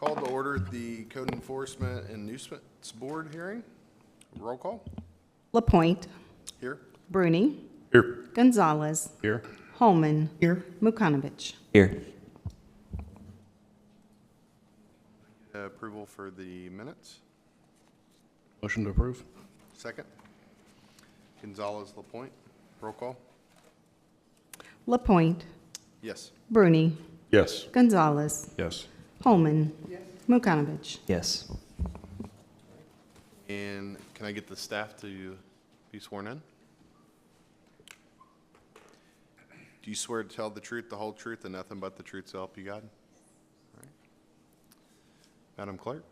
Call to order the Code Enforcement and Nuisance Board hearing. Roll call. LaPointe, Here. Bruni, Here. Gonzalez, Here. Holman, Here. Mukanovich. Here. Approval for the minutes. Motion to approve. Second. Gonzalez, LaPointe. Roll call. LaPointe, Yes. Bruni, Yes. Gonzalez, Yes. Holman, Mukanovich. Yes. And can I get the staff to be sworn in? Do you swear to tell the truth, the whole truth, and nothing but the truth so help you God? All right. Madam Clerk?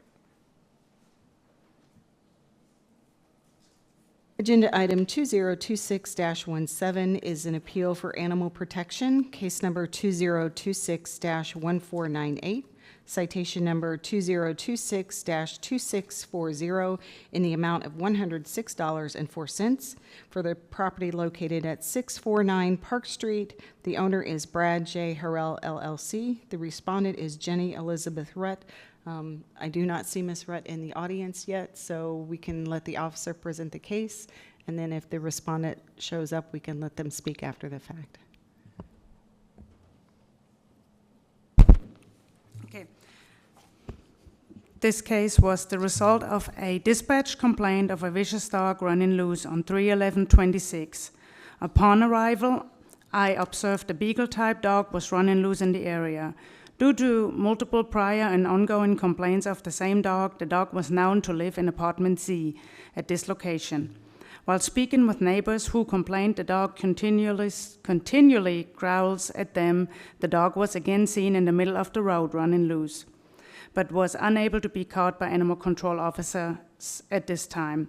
Agenda item 2026-17 is an appeal for animal protection, case number 2026-1498, citation number 2026-2640 in the amount of $106.04 for the property located at 649 Park Street. The owner is Brad J. Harrell LLC. The respondent is Jenny Elizabeth Rutt. I do not see Ms. Rutt in the audience yet, so we can let the officer present the case, and then if the respondent shows up, we can let them speak after the fact. Okay. This case was the result of a dispatch complaint of a vicious dog running loose on 3/11/26. Upon arrival, I observed a beagle-type dog was running loose in the area. Due to multiple prior and ongoing complaints of the same dog, the dog was known to live in apartment C at this location. While speaking with neighbors who complained the dog continually growls at them, the dog was again seen in the middle of the road running loose, but was unable to be caught by animal control officers at this time.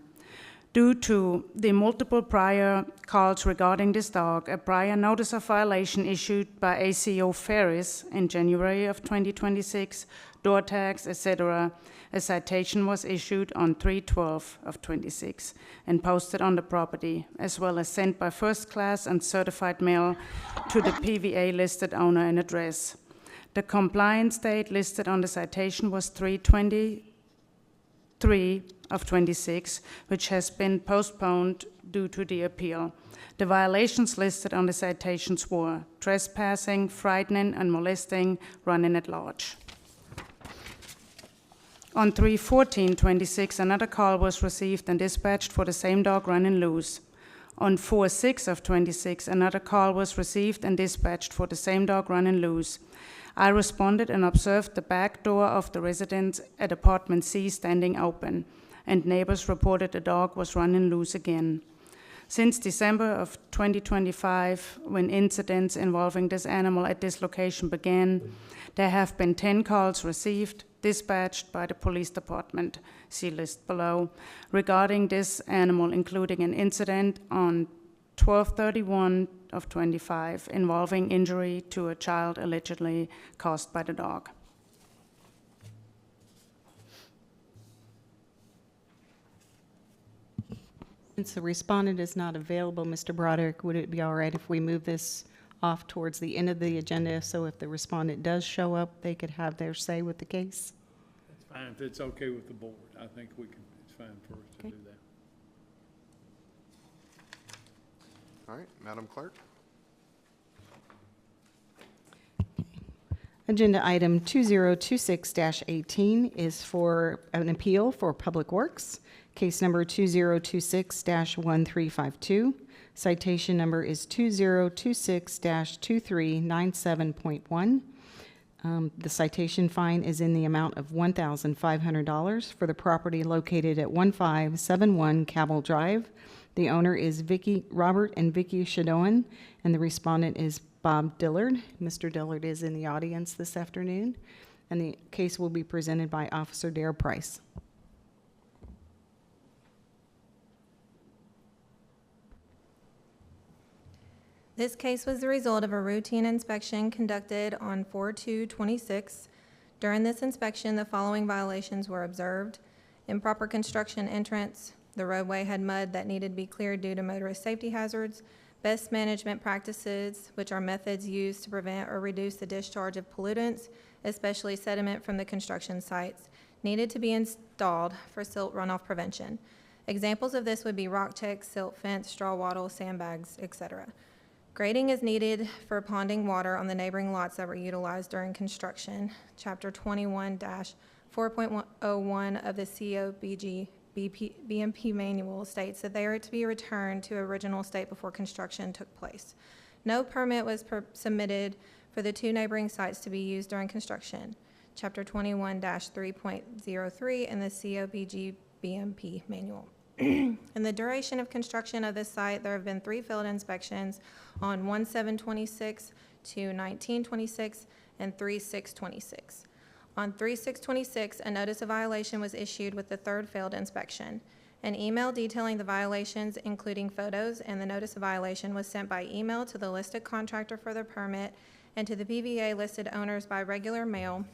Due to the multiple prior calls regarding this dog, a prior notice of violation issued by ACO Ferris in January of 2026, door tags, etc., a citation was issued on 3/12/26 and posted on the property, as well as sent by first class and certified mail to the PVA listed owner and address. The compliance date listed on the citation was 3/23/26, which has been postponed due to the appeal. The violations listed on the citations were trespassing, frightening, and molesting, running at large. On 3/14/26, another call was received and dispatched for the same dog running loose. On 4/6/26, another call was received and dispatched for the same dog running loose. I responded and observed the back door of the residence at apartment C standing open, and neighbors reported the dog was running loose again. Since December of 2025, when incidents involving this animal at this location began, there have been 10 calls received, dispatched by the police department, see list below, regarding this animal, including an incident on 12/31/25 involving injury to a child allegedly caused by the dog. Since the respondent is not available, Mr. Broderick, would it be all right if we move this off towards the end of the agenda, so if the respondent does show up, they could have their say with the case? That's fine, if it's okay with the board. I think we can, it's fine for us to do that. All right, Madam Clerk? Agenda item 2026-18 is for an appeal for Public Works, case number 2026-1352. Citation number is 2026-2397.1. The citation fine is in the amount of $1,500 for the property located at 1571 Cabell Drive. The owner is Robert and Vicky Shadoan, and the respondent is Bob Dillard. Mr. Dillard is in the audience this afternoon, and the case will be presented by Officer Dare Price. This case was the result of a routine inspection conducted on 4/2/26. During this inspection, the following violations were observed: improper construction entrance, the roadway had mud that needed to be cleared due to motorist safety hazards, best management practices, which are methods used to prevent or reduce the discharge of pollutants, especially sediment from the construction sites, needed to be installed for silt runoff prevention. Examples of this would be rock checks, silt fence, straw wattle, sandbags, etc. Grading is needed for ponding water on the neighboring lots that were utilized during construction. Chapter 21-4.01 of the COBG BMP manual states that they are to be returned to original state before construction took place. No permit was submitted for the two neighboring sites to be used during construction. Chapter 21-3.03 in the COBG BMP manual. In the duration of construction of this site, there have been 3 field inspections on 1/7/26, 2/19/26, and 3/6/26. On 3/6/26, a notice of violation was issued with the 3rd failed inspection. An email detailing the violations, including photos and the notice of violation, was sent by email to the listed contractor for the permit and to the PVA listed owners by regular mail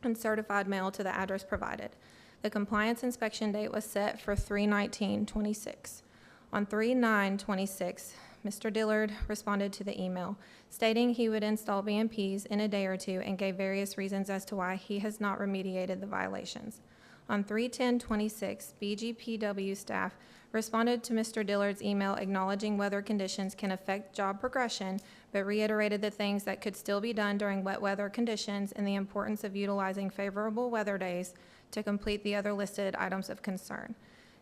and certified mail to the address provided. The compliance inspection date was set for 3/19/26. On 3/9/26, Mr. Dillard responded to the email, stating he would install BMPs in a day or two and gave various reasons as to why he has not remediated the violations. On 3/10/26, BGPW staff responded to Mr. Dillard's email acknowledging weather conditions can affect job progression, but reiterated the things that could still be done during wet weather conditions and the importance of utilizing favorable weather days to complete the other listed items of concern.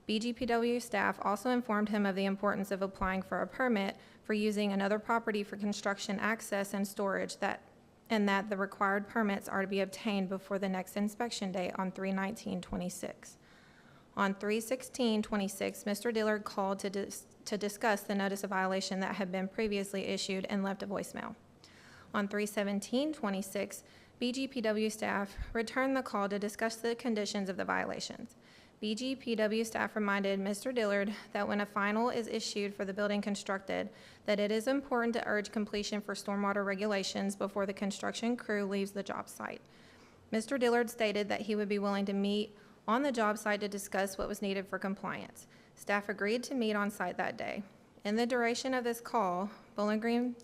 BGPW staff also informed him of the importance of applying for a permit for using another property for construction access and storage and that the required permits are to be obtained before the next inspection date on 3/19/26. On 3/16/26, Mr. Dillard called to discuss the notice of violation that had been previously issued and left a voicemail. On 3/17/26, BGPW staff returned the call to discuss the conditions of the violations. BGPW staff reminded Mr. Dillard that when a final is issued for the building constructed, that it is important to urge completion for stormwater regulations before the construction crew leaves the job site. Mr. Dillard stated that he would be willing to meet on the job site to discuss what was needed for compliance. Staff agreed to meet on site that day. In the duration of this call, Bowling Green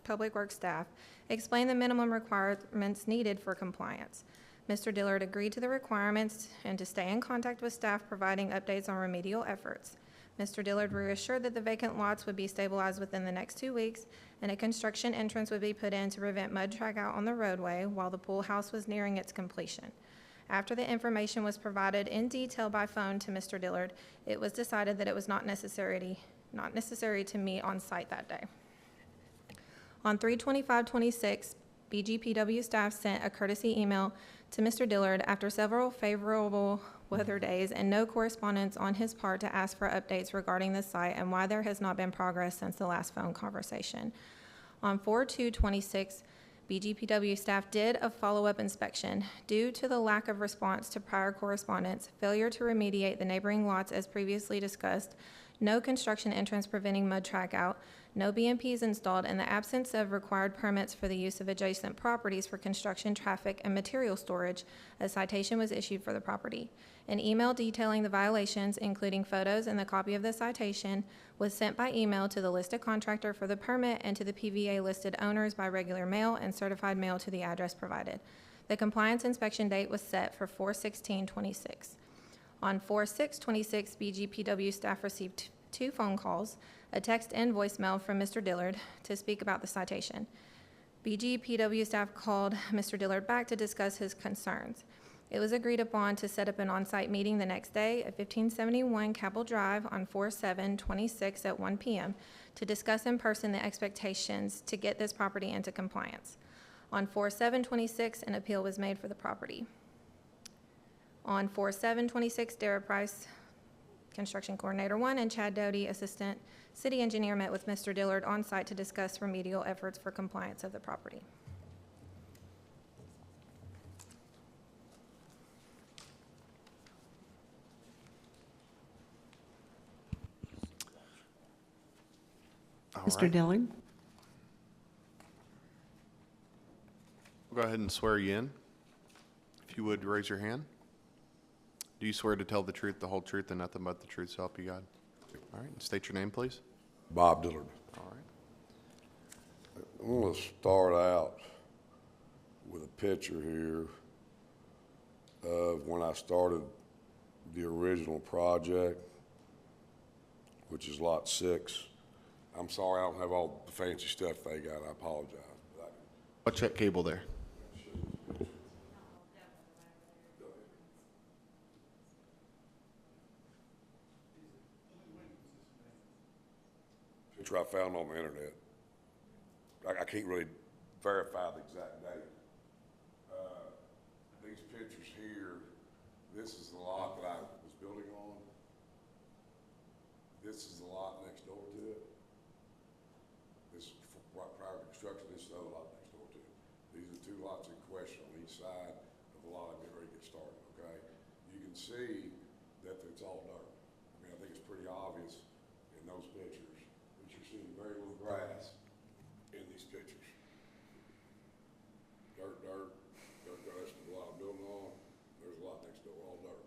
Public Works staff explained the minimum requirements needed for compliance. Mr. Dillard agreed to the requirements and to stay in contact with staff providing updates on remedial efforts. Mr. Dillard reassured that the vacant lots would be stabilized within the next 2 weeks and a construction entrance would be put in to prevent mud track out on the roadway while the pool house was nearing its completion. After the information was provided in detail by phone to Mr. Dillard, it was decided that it was not necessary to meet on site that day. On 3/25/26, BGPW staff sent a courtesy email to Mr. Dillard after several favorable weather days and no correspondence on his part to ask for updates regarding the site and why there has not been progress since the last phone conversation. On 4/2/26, BGPW staff did a follow-up inspection. Due to the lack of response to prior correspondence, failure to remediate the neighboring lots as previously discussed, no construction entrance preventing mud track out, no BMPs installed, and the absence of required permits for the use of adjacent properties for construction, traffic, and material storage, a citation was issued for the property. An email detailing the violations, including photos and the copy of the citation, was sent by email to the listed contractor for the permit and to the PVA listed owners by regular mail and certified mail to the address provided. The compliance inspection date was set for 4/16/26. On 4/6/26, BGPW staff received 2 phone calls, a text and voicemail from Mr. Dillard to speak about the citation. BGPW staff called Mr. Dillard back to discuss his concerns. It was agreed upon to set up an on-site meeting the next day at 1571 Cabell Drive on 4/7/26 at 1 p.m. to discuss in person the expectations to get this property into compliance. On 4/7/26, an appeal was made for the property. On 4/7/26, Dara Price, Construction Coordinator 1, and Chad Doty, Assistant City Engineer, met with Mr. Dillard on site to discuss remedial efforts for compliance of the property. All Mr. right. Dillard? We'll go ahead and swear you in. If you would, raise your hand. Do you swear to tell the truth, the whole truth, and nothing but the truth, so help you God? All right, and state your name, please. Bob Dillard. All right. I'm going to start out with a picture here of when I started the original project, which is lot 6. I'm sorry I don't have all the fancy stuff they got. I apologize. Watch that cable there. Picture I found on the internet. I can't really verify the exact date. These pictures here, this is the lot that I was building on. This is the lot next door to it. This is prior to construction, this is the other lot next door to it. These are the two lots in question on each side of the lot I'm getting ready to get started, okay? You can see that it's all dirt. I mean, I think it's pretty obvious in those pictures that you're seeing very little grass in these pictures. Dirt, that's the lot I'm building on. There's a lot next door, all dirt.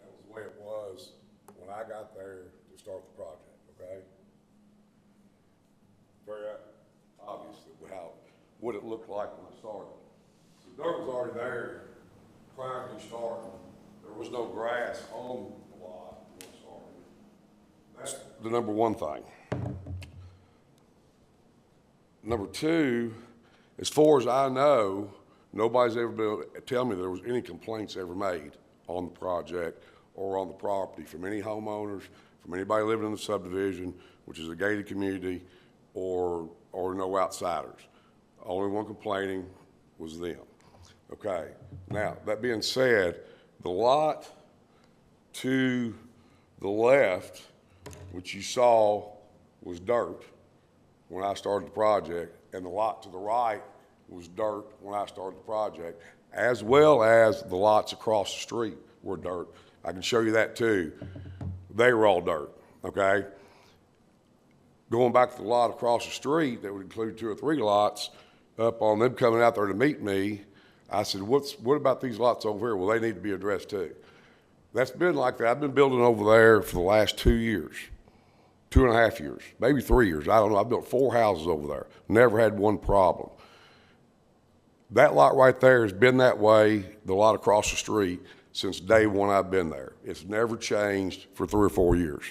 That was the way it was when I got there to start the project, okay? Very obvious what it looked like when I started. The dirt was already there prior to me starting. There was no grass on the lot when I started. That's the number one thing. Number two, as far as I know, nobody's ever been able to tell me there was any complaints ever made on the project or on the property from any homeowners, from anybody living in the subdivision, which is a gated community, or no outsiders. Only one complaining was them. Okay, now, that being said, the lot to the left, which you saw was dirt when I started the project, and the lot to the right was dirt when I started the project, as well as the lots across the street were dirt. I can show you that too. They were all dirt, okay? Going back to the lot across the street, that would include 2 or 3 lots, up on them coming out there to meet me, I said, what about these lots over here? Well, they need to be addressed too. That's been like that. I've been building over there for the last 2 years, 2.5 years, maybe 3 years. I don't know. I've built 4 houses over there. Never had one problem. That lot right there has been that way, the lot across the street, since day one I've been there. It's never changed for 3 or 4 years.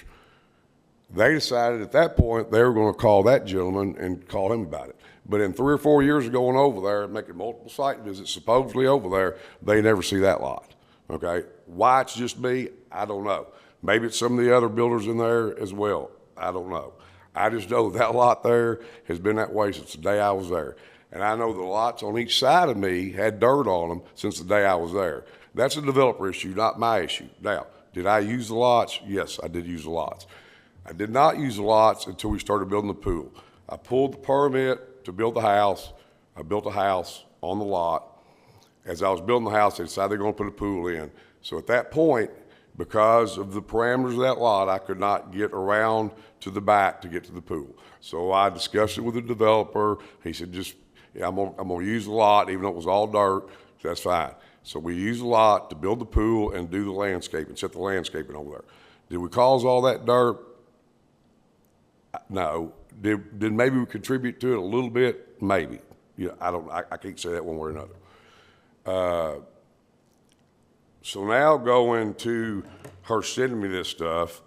They decided at that point they were going to call that gentleman and call him about it. But in 3 or 4 years of going over there, making multiple site visits supposedly over there, they never see that lot, okay? Why it's just me, I don't know. Maybe it's some of the other builders in there as well. I don't know. I just know that lot there has been that way since the day I was there. And I know the lots on each side of me had dirt on them since the day I was there. That's a developer issue, not my issue. Now, did I use the lots? Yes, I did use the lots. I did not use the lots until we started building the pool. I pulled the permit to build the house. I built a house on the lot. As I was building the house, they decided they're going to put a pool in. So at that point, because of the parameters of that lot, I could not get around to the back to get to the pool. So I discussed it with the developer. He said, I'm gonna use the lot, even though it was all dirt, so that's fine. So we used the lot to build the pool and do the landscaping, set the landscaping over there. Did we cause all that dirt? No. Did maybe we contribute to it a little bit? Maybe. Yeah, I can't say that one way or another. So now going to her sending me this stuff,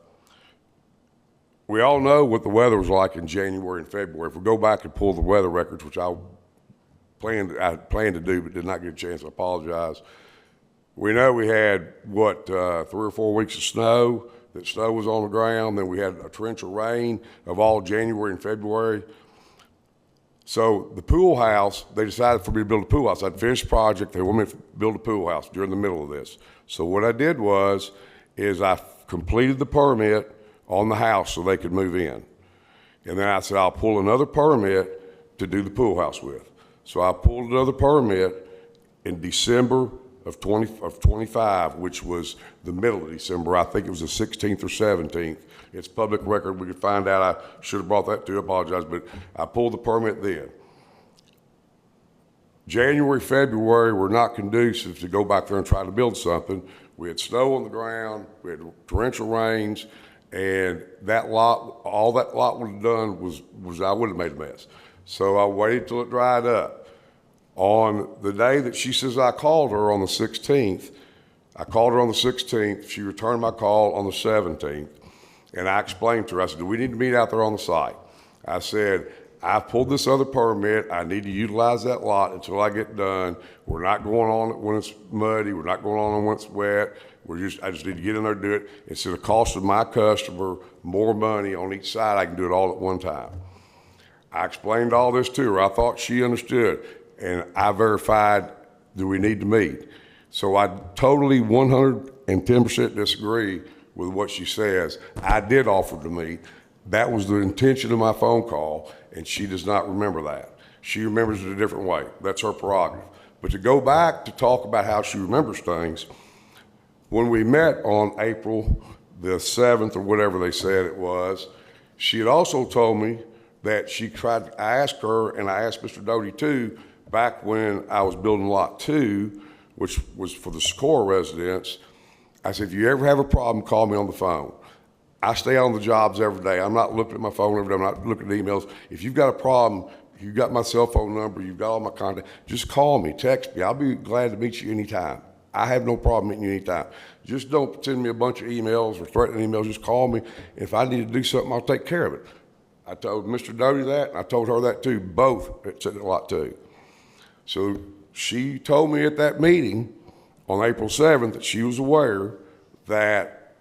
we all know what the weather was like in January and February. If we go back and pull the weather records, which I planned to do but did not get a chance, I apologize. We know we had, 3 or 4 weeks of snow. That snow was on the ground. Then we had a torrential rain of all January and February. So the pool house, they decided for me to build a pool house. I'd finished the project. They wanted me to build a pool house during the middle of this. So what I did is I completed the permit on the house so they could move in. And then I said, I'll pull another permit to do the pool house with. So I pulled another permit in December of 25, which was the middle of December. I think it was the 16th or 17th. It's public record. We could find out. I should have brought that to you. I apologize, but I pulled the permit then. January, February were not conducive to go back there and try to build something. We had snow on the ground. We had torrential rains, and that lot, all that lot would have done was I would have made a mess. So I waited till it dried up. On the day that she says I called her on the 16th, I called her on the 16th, she returned my call on the 17th, and I explained to her, I said, do we need to meet out there on the site? I said, I pulled this other permit, I need to utilize that lot until I get done. We're not going on it when it's muddy, we're not going on it when it's wet, I just need to get in there and do it. Instead of costing my customer more money on each side, I can do it all at one time. I explained all this to her, I thought she understood, and I verified, do we need to meet? So I totally 110% disagree with what she says. I did offer to meet. That was the intention of my phone call, and she does not remember that. She remembers it a different way. That's her prerogative. But to go back to talk about how she remembers things, when we met on April the 7th or whatever they said it was, she had also told me that I asked her, and I asked Mr. Doty too, back when I was building Lot 2, which was for the Socorro residents, I said, if you ever have a problem, call me on the phone. I stay on the jobs every day. I'm not looking at my phone every day. I'm not looking at emails. If you've got a problem, you've got my cell phone number, you've got all my contact, just call me, text me. I'll be glad to meet you anytime. I have no problem meeting you anytime. Just don't send me a bunch of emails or threatening emails. Just call me. If I need to do something, I'll take care of it. I told Mr. Doty that, and I told her that too, both at Lot 2. So she told me at that meeting on April 7th that she was aware that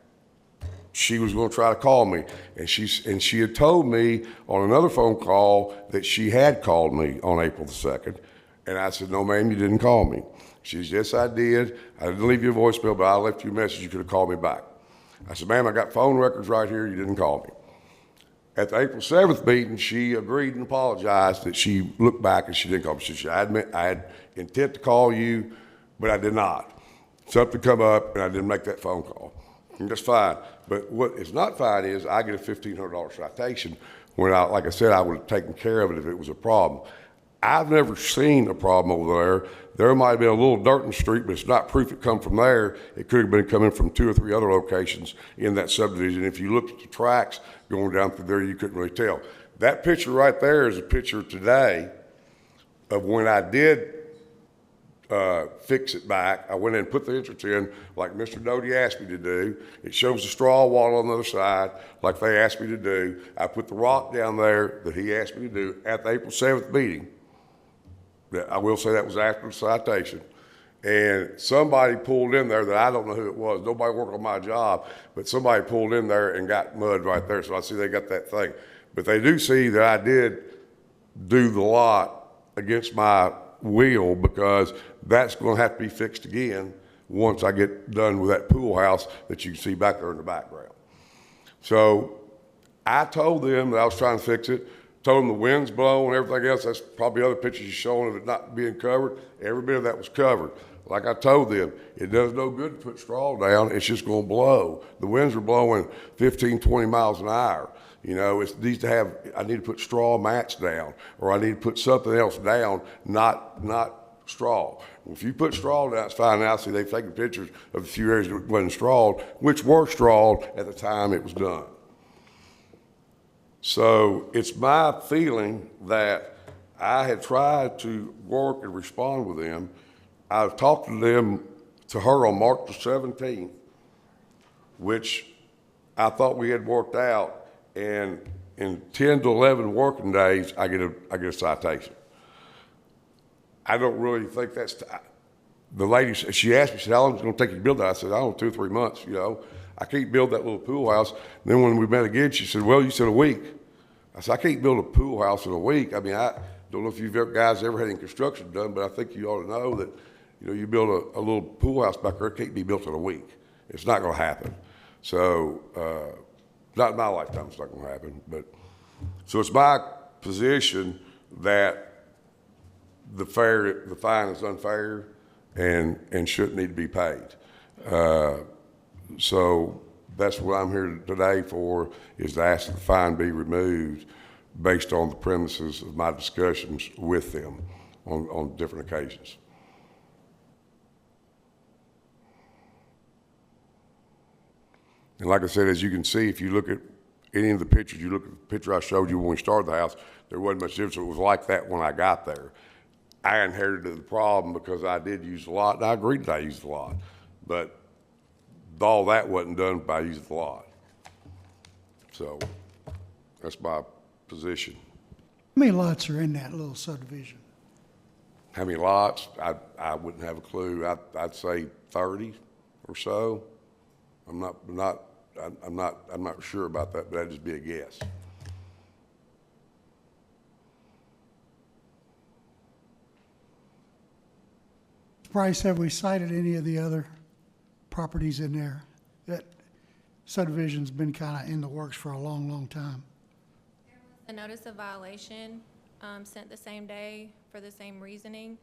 she was going to try to call me. And she had told me on another phone call that she had called me on April the 2nd. And I said, no, ma'am, you didn't call me. She said, yes, I did. I didn't leave you a voicemail, but I left you a message. You could have called me back. I said, ma'am, I got phone records right here. You didn't call me. At the April 7th meeting, she agreed and apologized that she looked back and she didn't call me. She said, I admit I had intent to call you, but I did not. Something come up and I didn't make that phone call. And that's fine. But what is not fine is I get a $1,500 citation when like I said, I would have taken care of it if it was a problem. I've never seen a problem over there. There might have been a little dirt in the street, but it's not proof it come from there. It could have been coming from 2 or 3 other locations in that subdivision. If you looked at the tracks going down through there, you couldn't really tell. That picture right there is a picture today of when I did fix it back. I went in and put the entrance in like Mr. Doty asked me to do. It shows the straw wall on the other side like they asked me to do. I put the rock down there that he asked me to do at the April 7th meeting. I will say that was after the citation. And somebody pulled in there that I don't know who it was. Nobody worked on my job, but somebody pulled in there and got mud right there. So I see they got that thing. But they do see that I did do the lot against my will because that's going to have to be fixed again once I get done with that pool house that you can see back there in the background. So I told them that I was trying to fix it. Told them the wind's blowing and everything else. That's probably other pictures you're showing of it not being covered. Every bit of that was covered. Like I told them, it does no good to put straw down. It's just going to blow. The winds are blowing 15, 20 miles an hour. You know, it needs to have, I need to put straw mats down, or I need to put something else down, not straw. If you put straw down, it's fine. Now, see, they've taken pictures of a few areas that wasn't strawed, which were strawed at the time it was done. So it's my feeling that I had tried to work and respond with them. I've talked to her on March the 17th, which I thought we had worked out, and in 10 to 11 working days, I get a citation. I don't really think that's, the lady, she asked me, she said, how long is it going to take you to build that? I said, I don't know, 2 or 3 months, you know. I can't build that little pool house. And then when we met again, she said, well, you said a week. I said, I can't build a pool house in a week. I mean, I don't know if you guys ever had any construction done, but I think you ought to know that, you know, you build a little pool house back there, it can't be built in a week. It's not going to happen. So, not in my lifetime, it's not going to happen. But so it's my position that the fine is unfair and shouldn't need to be paid. So that's what I'm here today for, is to ask that the fine be removed based on the premises of my discussions with them on different occasions. And like I said, as you can see, if you look at any of the pictures, you look at the picture I showed you when we started the house, there wasn't much difference. It was like that when I got there. I inherited the problem because I did use the lot, and I agreed that I used the lot. But all that wasn't done by using the lot. So that's my position. How many lots are in that little subdivision? How many lots? I wouldn't have a clue. I'd say 30 or so. I'm not sure about that, but that'd just be a guess. Bryce, have we cited any of the other properties in there? That subdivision's been kind of in the works for a long, long time. A notice of violation sent the same day for the same reasoning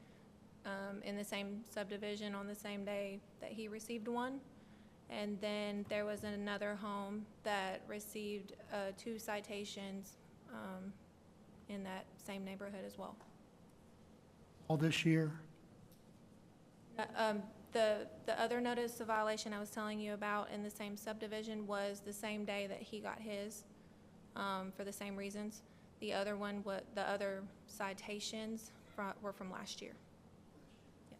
in the same subdivision on the same day that he received one. And then there was another home that received 2 citations in that same neighborhood as well. All this year? The other notice of violation I was telling you about in the same subdivision was the same day that he got his, for the same reasons. The other one, the other citations were from last year. Yeah.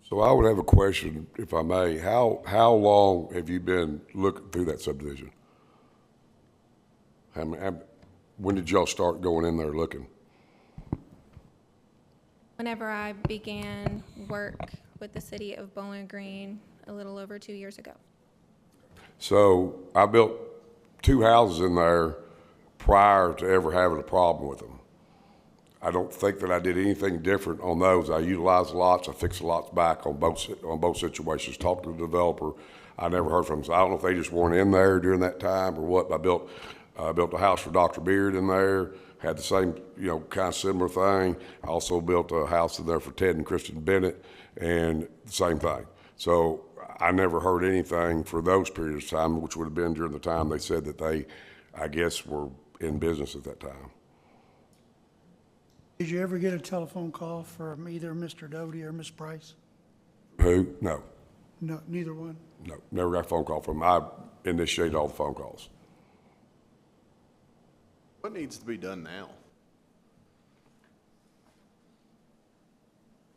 So I would have a question, if I may. How long have you been looking through that subdivision? When did y'all start going in there looking? Whenever I began work with the city of Bowling Green a little over 2 years ago. So I built 2 houses in there prior to ever having a problem with them. I don't think that I did anything different on those. I utilized the lots, I fixed the lots back on both situations, talked to the developer. I never heard from them. So I don't know if they just weren't in there during that time or what. I built a house for Dr. Beard in there, had the same, kind of similar thing. I also built a house in there for Ted and Kristen Bennett, and the same thing. So I never heard anything for those periods of time, which would have been during the time they said that they, I guess, were in business at that time. Did you ever get a telephone call from either Mr. Doty or Miss Price? Who? No. No, neither one? No, never got a phone call from them. I initiated all the phone calls. What needs to be done now?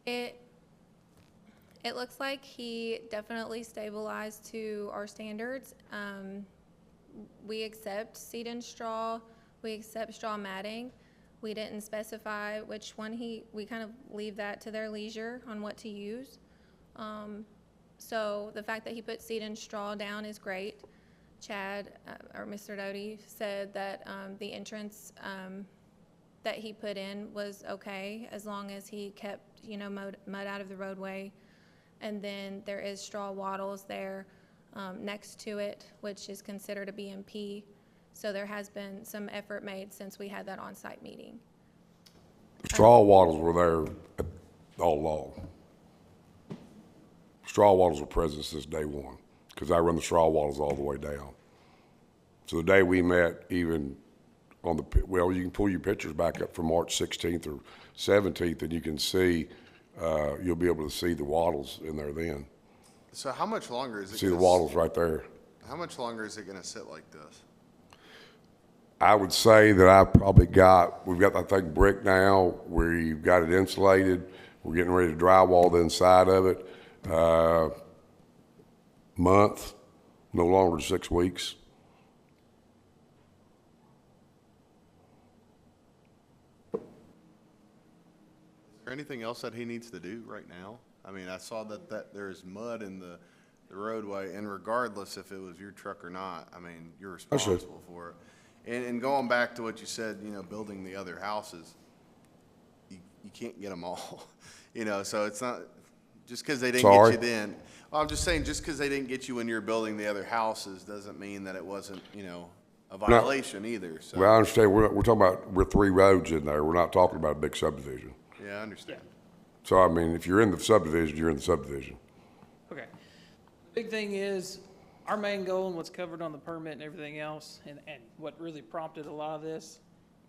It looks like he definitely stabilized to our standards. We accept seed and straw. We accept straw matting. We didn't specify which one we kind of leave that to their leisure on what to use. So the fact that he put seed and straw down is great. Chad, or Mr. Doty, said that the entrance that he put in was okay as long as he kept, mud out of the roadway. And then there is straw wattles there next to it, which is considered a BMP. So there has been some effort made since we had that on-site meeting. Straw wattles were there all along. Straw wattles were present since day one, because I run the straw wattles all the way down. So the day we met, even on you can pull your pictures back up from March 16th or 17th, and you can see, you'll be able to see the wattles in there then. So how much longer is it? See the wattles right there. How much longer is it gonna sit like this? I would say that we've got, I think, brick now, where you've got it insulated. We're getting ready to drywall the inside of it. Month, no longer than 6 weeks. Is there anything else that he needs to do right now? I mean, I saw that there's mud in the roadway, and regardless if it was your truck or not, I mean, you're responsible for it. And going back to what you said, building the other houses, you can't get them all, so it's not, just because they didn't get you then. Well, I'm just saying, just because they didn't get you when you were building the other houses doesn't mean that it wasn't, a violation either, so. Well, I understand, we're talking about, we're 3 roads in there. We're not talking about a big subdivision. Yeah, I understand. So, I mean, if you're in the subdivision, you're in the subdivision. Okay. The big thing is, our main goal and what's covered on the permit and everything else, and what really prompted a lot of this,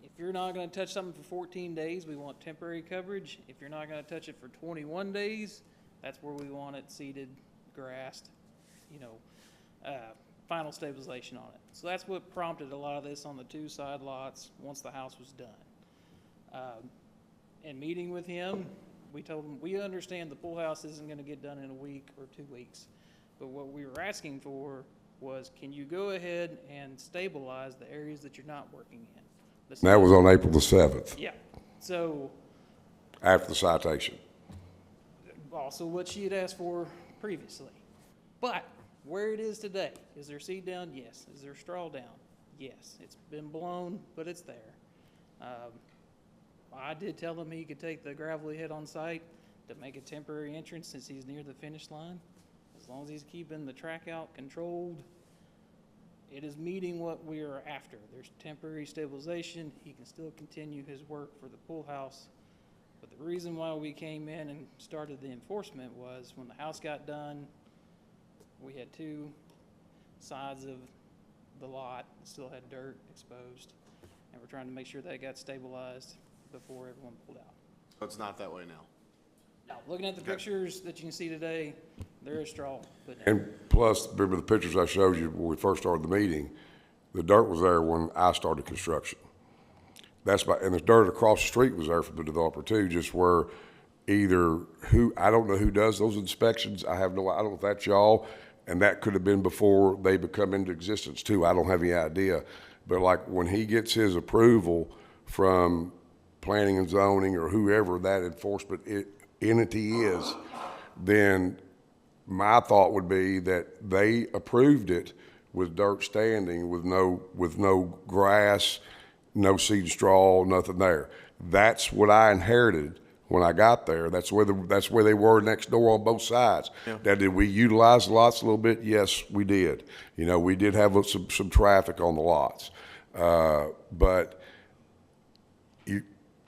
if you're not gonna touch something for 14 days, we want temporary coverage. If you're not gonna touch it for 21 days, that's where we want it seeded, grassed, final stabilization on it. So that's what prompted a lot of this on the 2 side lots once the house was done. In meeting with him, we told him, we understand the pool house isn't gonna get done in a week or 2 weeks. But what we were asking for was, can you go ahead and stabilize the areas that you're not working in? And that was on April the 7th, Yeah, so after the citation. also what she had asked for previously. But where it is today, is there seed down? Yes. Is there straw down? Yes. It's been blown, but it's there. I did tell him he could take the gravelly head on site to make a temporary entrance since he's near the finish line. As long as he's keeping the track out controlled, it is meeting what we are after. There's temporary stabilization. He can still continue his work for the pool house. But the reason why we came in and started the enforcement was when the house got done, we had 2 sides of the lot that still had dirt exposed. And we're trying to make sure that got stabilized before everyone pulled out. So it's not that way now. Now, looking at the pictures that you can see today, there is straw put down. And plus, remember the pictures I showed you when we first started the meeting, the dirt was there when I started construction. That's by, and the dirt across the street was there from the developer too, just where either I don't know who does those inspections. I don't know if that's y'all, and that could have been before they become into existence too. I don't have any idea. But like when he gets his approval from planning and zoning or whoever that enforcement entity is, then my thought would be that they approved it with dirt standing, with no grass, no seed straw, nothing there. That's what I inherited when I got there. That's where they were next door on both sides. Yeah. Now, did we utilize the lots a little bit? Yes, we did. You know, we did have some traffic on the lots, but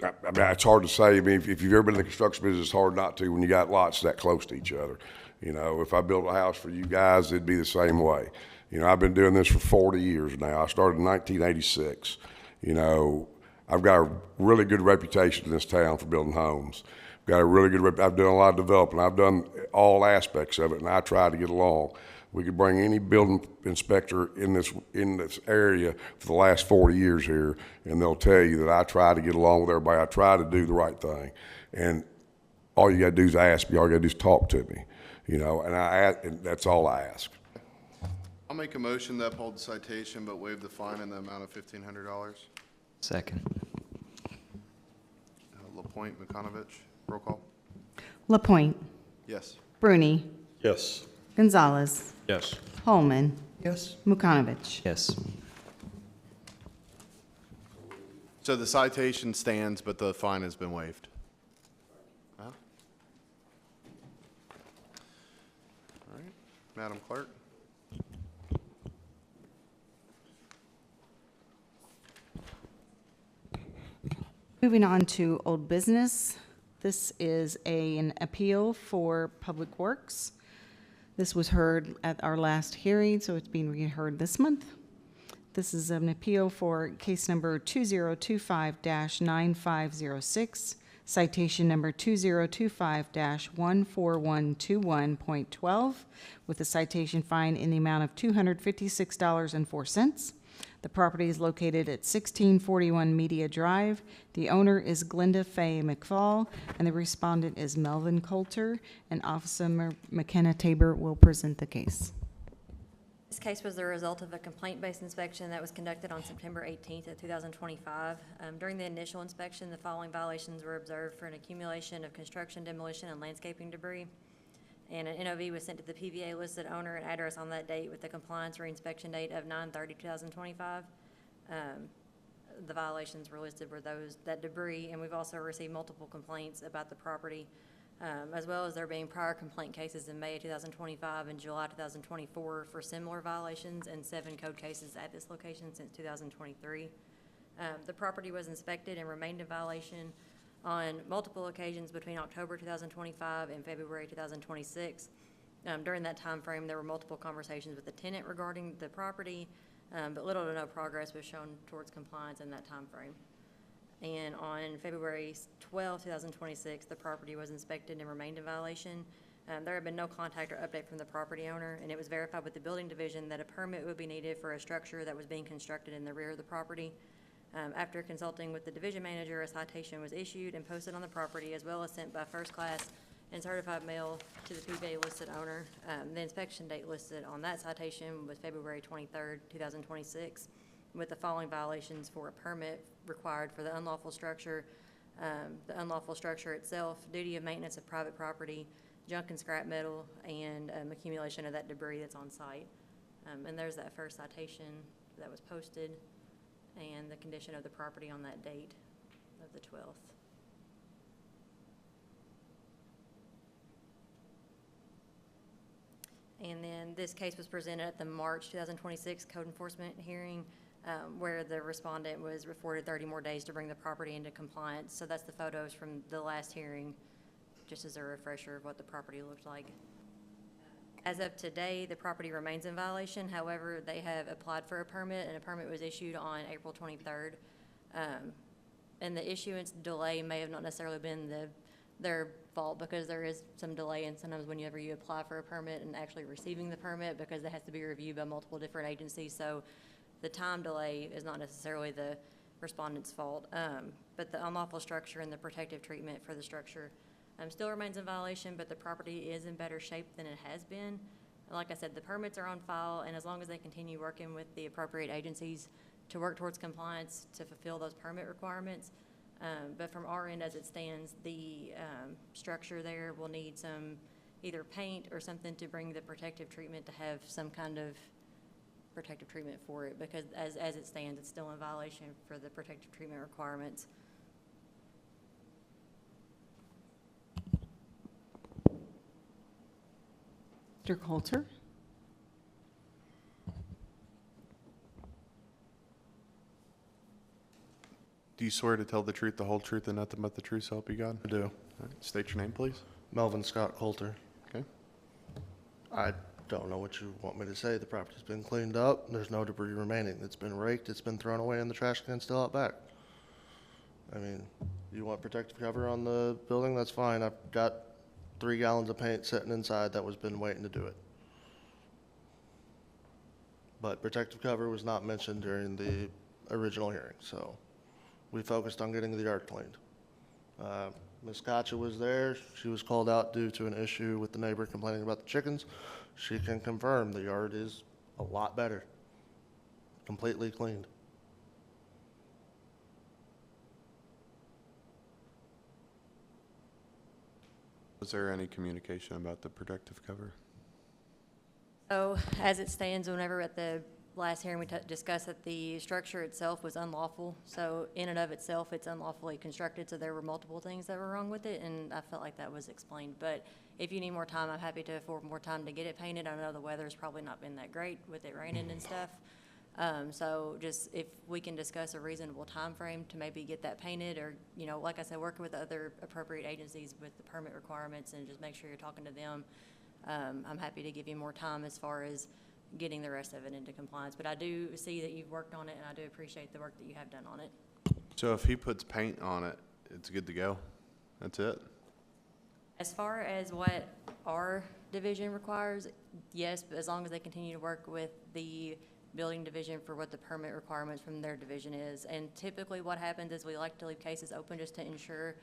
I mean, it's hard to say. I mean, if you've ever been in the construction business, it's hard not to when you got lots that close to each other. You know, if I built a house for you guys, it'd be the same way. You know, I've been doing this for 40 years now. I started in 1986. You know, I've got a really good reputation in this town for building homes. Got a really good I've done a lot of development. I've done all aspects of it, and I try to get along. We could bring any building inspector in this area for the last 40 years here, and they'll tell you that I try to get along with everybody. I try to do the right thing, and all you got to do is ask me. All you got to do is talk to me, you know. And that's all I ask. I'll make a motion to uphold the citation but waive the fine in the amount of $1,500. Second. LaPointe, McConovich, roll call. LaPointe, Yes. Bruni, Yes. Gonzalez, Yes. Holman, Yes, Yes. So the citation stands, but the fine has been waived. Huh? All right, Madam Clerk. Moving on to old business. This is an appeal for Public Works. This was heard at our last hearing, so it's being reheard this month. This is an appeal for case number 2025-9506, citation number 2025-14121.12, with a citation fine in the amount of $256.04. The property is located at 1641 Media Drive. The owner is Glenda Faye McFall, and the respondent is Melvin Coulter, and Officer McKenna Tabor will present the case. This case was the result of a complaint-based inspection that was conducted on September 18th of 2025. During the initial inspection, the following violations were observed for an accumulation of construction, demolition, and landscaping debris. And an NOV was sent to the PVA listed owner and address on that date with the compliance reinspection date of 9/30/2025. The violations were listed were that debris, and we've also received multiple complaints about the property, as well as there being prior complaint cases in May of 2025 and July 2024 for similar violations, and 7 code cases at this location since 2023. The property was inspected and remained in violation on multiple occasions between October 2025 and February 2026. During that time frame, there were multiple conversations with the tenant regarding the property, but little to no progress was shown towards compliance in that time frame. And on February 12, 2026, the property was inspected and remained in violation. There had been no contact or update from the property owner, and it was verified with the building division that a permit would be needed for a structure that was being constructed in the rear of the property. After consulting with the division manager, a citation was issued and posted on the property, as well as sent by first class and certified mail to the PBA listed owner. The inspection date listed on that citation was February 23rd, 2026, with the following violations for a permit required for the unlawful structure itself, duty of maintenance of private property, junk and scrap metal, and accumulation of that debris that's on site. And there's that first citation that was posted, and the condition of the property on that date of the 12th. And then this case was presented at the March 2026 code enforcement hearing, where the respondent was afforded 30 more days to bring the property into compliance. So that's the photos from the last hearing, just as a refresher of what the property looked like. As of today, the property remains in violation. However, they have applied for a permit, and a permit was issued on April 23rd. And the issuance delay may have not necessarily been their fault, because there is some delay, and sometimes whenever you apply for a permit and actually receiving the permit, because it has to be reviewed by multiple different agencies. So the time delay is not necessarily the respondent's fault. But the unlawful structure and the protective treatment for the structure still remains in violation, but the property is in better shape than it has been. Like I said, the permits are on file, and as long as they continue working with the appropriate agencies to work towards compliance to fulfill those permit requirements. But from our end, as it stands, the structure there will need some either paint or something to bring the protective treatment, to have some kind of protective treatment for it, because as it stands, it's still in violation for the protective treatment requirements. Mr. Coulter? Do you swear to tell the truth, the whole truth, and nothing but the truth, so help you God? I do. All right, state your name, please. Melvin Scott Coulter. Okay. I don't know what you want me to say. The property's been cleaned up. There's no debris remaining. It's been raked. It's been thrown away in the trash can still out back. I mean, you want protective cover on the building? That's fine. I've got 3 gallons of paint sitting inside that was been waiting to do it. But protective cover was not mentioned during the original hearing, so we focused on getting the yard cleaned. Ms. Kacha was there. She was called out due to an issue with the neighbor complaining about the chickens. She can confirm the yard is a lot better, completely cleaned. Was there any communication about the protective cover? So as it stands, whenever at the last hearing we discussed that the structure itself was unlawful. So in and of itself, it's unlawfully constructed. So there were multiple things that were wrong with it, and I felt like that was explained. But if you need more time, I'm happy to afford more time to get it painted. I know the weather's probably not been that great with it raining and stuff. So just if we can discuss a reasonable time frame to maybe get that painted, or, you know, like I said, working with other appropriate agencies with the permit requirements, and just make sure you're talking to them. I'm happy to give you more time as far as getting the rest of it into compliance. But I do see that you've worked on it, and I do appreciate the work that you have done on it. So if he puts paint on it, it's good to go? That's it? As far as what our division requires, yes, but as long as they continue to work with the building division for what the permit requirements from their division is. And typically what happens is we like to leave cases open just to ensure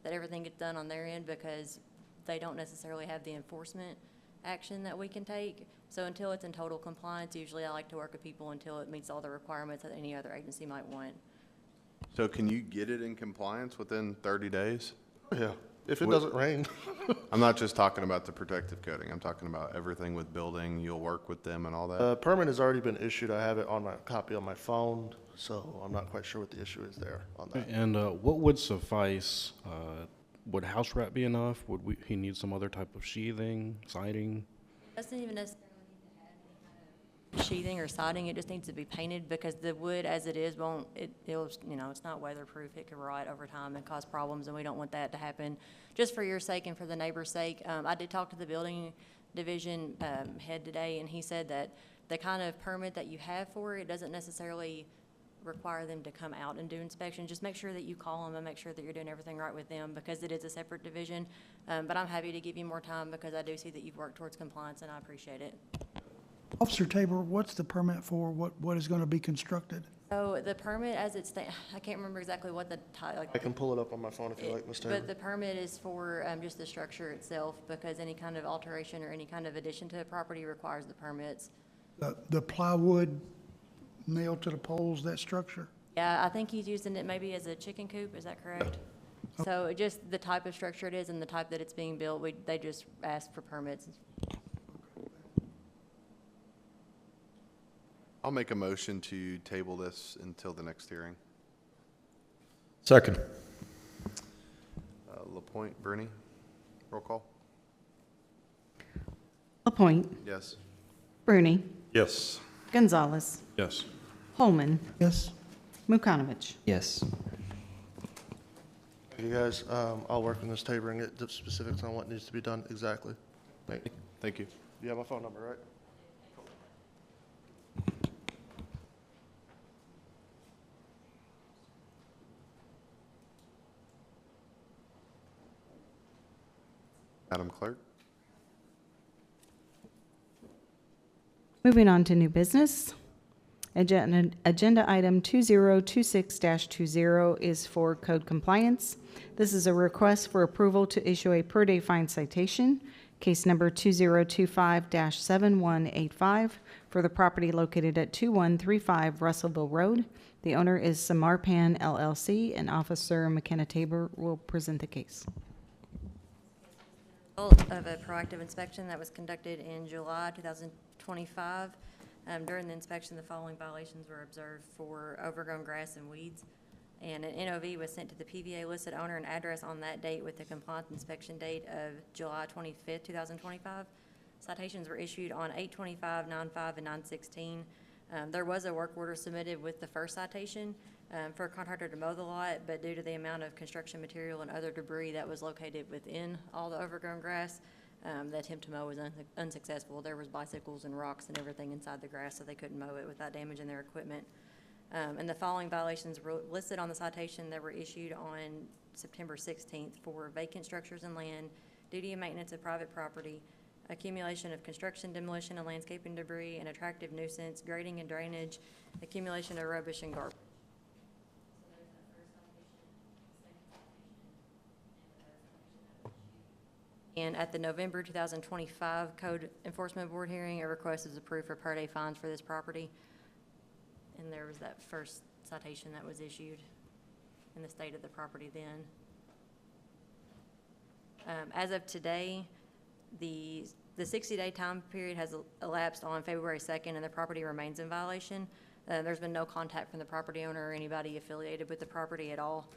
that everything gets done on their end, because they don't necessarily have the enforcement action that we can take. So until it's in total compliance, usually I like to work with people until it meets all the requirements that any other agency might want. So can you get it in compliance within 30 days? Yeah, if it What- doesn't rain. I'm not just talking about the protective coating. I'm talking about everything with building. You'll work with them and all that? Permit has already been issued. I have it on my copy on my phone, so I'm not quite sure what the issue is there on that. And what would suffice? Would house wrap be enough? He need some other type of sheathing, siding? Doesn't even necessarily need to have any kind of sheathing or siding. It just needs to be painted, because the wood as it is it'll, you know, it's not weatherproof. It could rot over time and cause problems, and we don't want that to happen. Just for your sake and for the neighbor's sake. I did talk to the building division head today, and he said that the kind of permit that you have for it doesn't necessarily require them to come out and do inspections. Just make sure that you call them and make sure that you're doing everything right with them, because it is a separate division. But I'm happy to give you more time, because I do see that you've worked towards compliance, and I appreciate it. Officer Tabor, what's the permit for? What is going to be constructed? So the permit as it's, I can't remember exactly what the like. I can pull it up on my phone if you like, Ms. Taylor. But the permit is for just the structure itself, because any kind of alteration or any kind of addition to the property requires the permits. The plywood nailed to the poles, that structure? Yeah, I think he's using it maybe as a chicken coop, is that correct? So just the type of structure it is and the type that it's being built, they just ask for permits. I'll make a motion to table this until the next hearing. Second. LaPointe, Bernie, roll call? Lapointe, Yes. Bruni, Yes. Gonzalez, Yes. Holman, Yes. Mukanovic. Yes. You guys, I'll work on this table and get the specifics on what needs to be done exactly. Thank you. Thank you. You have my phone number, right? Madam Clerk? Moving on to new business. Agenda item 2026-20 is for code compliance. This is a request for approval to issue a per-day fine citation, case number 2025-7185, for the property located at 2135 Russellville Road. The owner is Samarpan LLC, and Officer McKenna Tabor will present the case. Result of a proactive inspection that was conducted in July 2025. During the inspection, the following violations were observed for overgrown grass and weeds. And an NOV was sent to the PVA listed owner and address on that date with the compliance inspection date of July 25th, 2025. Citations were issued on 8/25, 9/5, and 9/16. There was a work order submitted with the first citation for a contractor to mow the lot, but due to the amount of construction material and other debris that was located within all the overgrown grass, the attempt to mow was unsuccessful. There was bicycles and rocks and everything inside the grass, so they couldn't mow it without damaging their equipment. And the following violations were listed on the citation that were issued on September 16th for vacant structures and land, duty and maintenance of private property, accumulation of construction, demolition, and landscaping debris, and attractive nuisance, grading and drainage, accumulation of rubbish and garbage. And at the November 2025 Code Enforcement Board hearing, a request is approved for per-day fines for this property. And there was that first citation that was issued in the state of the property then. As of today, the 60-day time period has elapsed on February 2nd, and the property remains in violation. There's been no contact from the property owner or anybody affiliated with the property at all,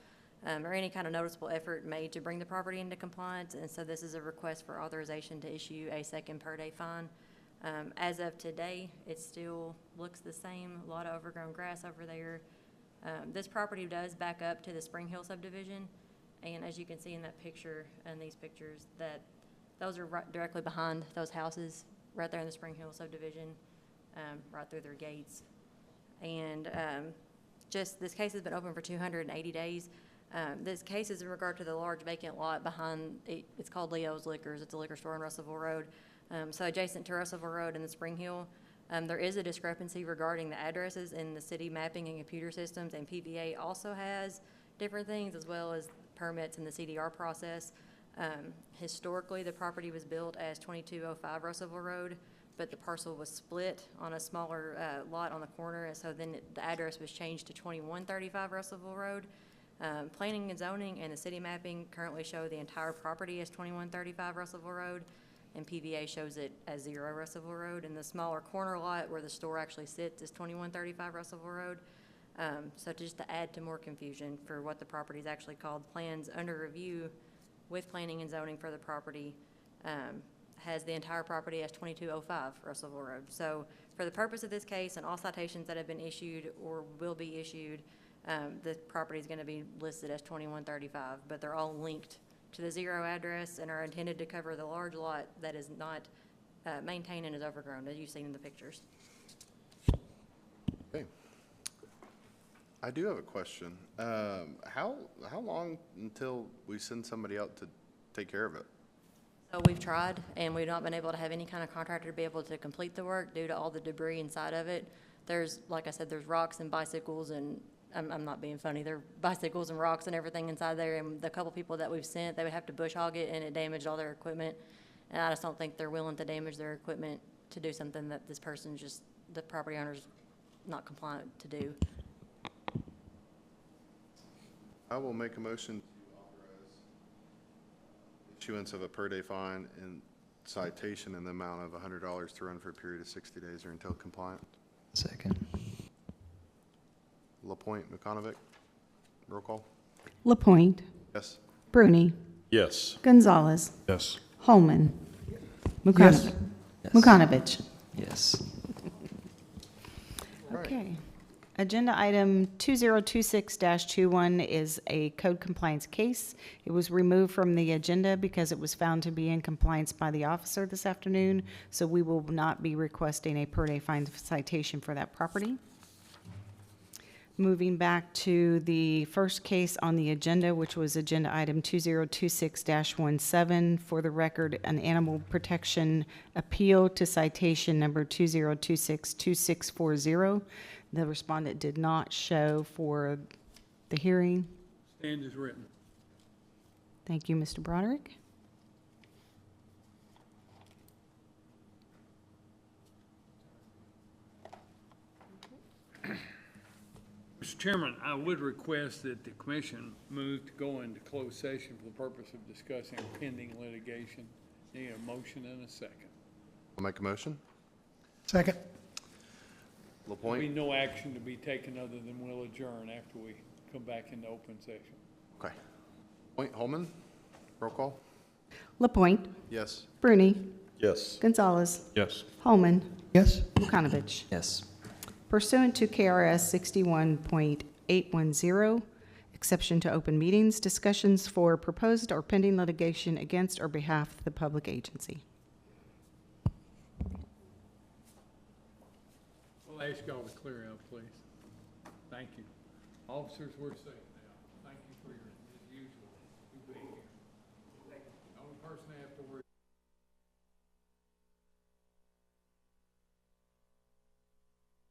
or any kind of noticeable effort made to bring the property into compliance, and so this is a request for authorization to issue a second per-day fine. As of today, it still looks the same, a lot of overgrown grass over there. This property does back up to the Spring Hill subdivision, and as you can see in that picture, and these pictures, that those are right directly behind those houses, right there in the Spring Hill subdivision, right through their gates. And just, this case has been open for 280 days. This case is in regard to the large vacant lot behind, it's called Leo's Liquors. It's a liquor store on Russellville Road. So adjacent to Russellville Road and the Spring Hill, there is a discrepancy regarding the addresses in the city mapping and computer systems, and PVA also has different things as well as permits in the CDR process. Historically, the property was built as 2205 Russellville Road, but the parcel was split on a smaller lot on the corner, and so then the address was changed to 2135 Russellville Road. Planning and zoning and the city mapping currently show the entire property as 2135 Russellville Road, and PVA shows it as 0 Russellville Road, and the smaller corner lot where the store actually sits is 2135 Russellville Road. So just to add to more confusion for what the property is actually called, plans under review with planning and zoning for the property has the entire property as 2205 Russellville Road. So for the purpose of this case and all citations that have been issued or will be issued, the property is going to be listed as 2135, but they're all linked to the 0 address and are intended to cover the large lot that is not maintained and is overgrown, as you've seen in the pictures. Okay. I do have a question. How long until we send somebody out to take care of it? So we've tried, and we've not been able to have any kind of contractor to be able to complete the work due to all the debris inside of it. There's, like I said, there's rocks and bicycles, and I'm not being funny, there are bicycles and rocks and everything inside there, and the couple people that we've sent, they would have to bush hog it, and it damaged all their equipment. And I just don't think they're willing to damage their equipment to do something that this person's just, the property owner's not compliant to do. I will make a motion to authorize issuance of a per-day fine and citation in the amount of $100 to run for a period of 60 days or until compliant. Second. LaPointe, McConovic, roll call. Lapointe, Yes. Bruni, Yes. Gonzalez, Yes. Holman, Yes. Mukanovich. Yes. Okay. Agenda item 2026-21 is a code compliance case. It was removed from the agenda because it was found to be in compliance by the officer this afternoon, so we will not be requesting a per-day fine citation for that property. Moving back to the first case on the agenda, which was agenda item 2026-17, for the record, an animal protection appeal to citation number 2026-2640. The respondent did not show for the hearing. Stand as written. Thank you, Mr. Broderick. Mr. Chairman, I would request that the commission move to go into closed session for the purpose of discussing pending litigation. Need a motion and a second. I'll make a motion. Second. There'll be LaPointe? no action to be taken other than we'll adjourn after we come back into open session. Okay. Point, Holman, roll call. Lapointe, Yes. Bruni, Yes. Gonzalez, Yes. Holman, Yes. Mukanovich. Yes. Pursuant to KRS 61.810, exception to open meetings, discussions for proposed or pending litigation against or behalf of the public agency. We'll ask y'all to clear out, please. Thank you. Officers, we're safe now. Thank you for your, as usual, you being here. The only person I have to worry